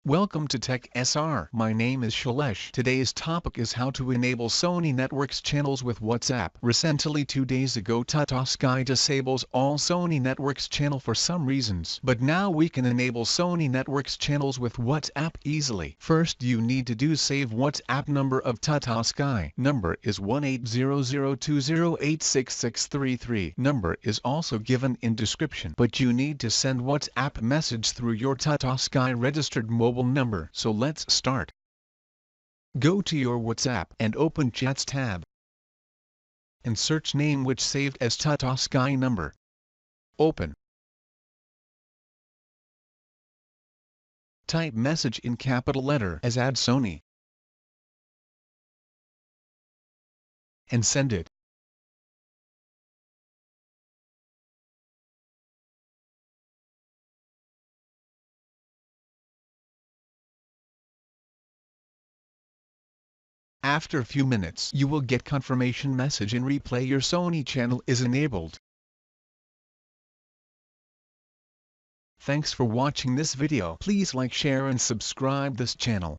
Welcome to Tech SR. My name is Shailesh. Today's topic is how to enable Sony Networks channels with WhatsApp. Recently 2 days ago Tata Sky disables all Sony Networks channel for some reasons. But now we can enable Sony Networks channels with WhatsApp easily. First you need to do save WhatsApp number of Tata Sky. Number is 180020866633. Number is also given in description. But you need to send WhatsApp message through your Tata Sky registered mobile number. So let's start. Go to your WhatsApp and open Chats tab. And search name which saved as Tata Sky number. Open. Type message in capital letter as add Sony. And send it. After a few minutes you will get confirmation message in replay your Sony channel is enabled. Thanks for watching this video. Please like, share and subscribe this channel.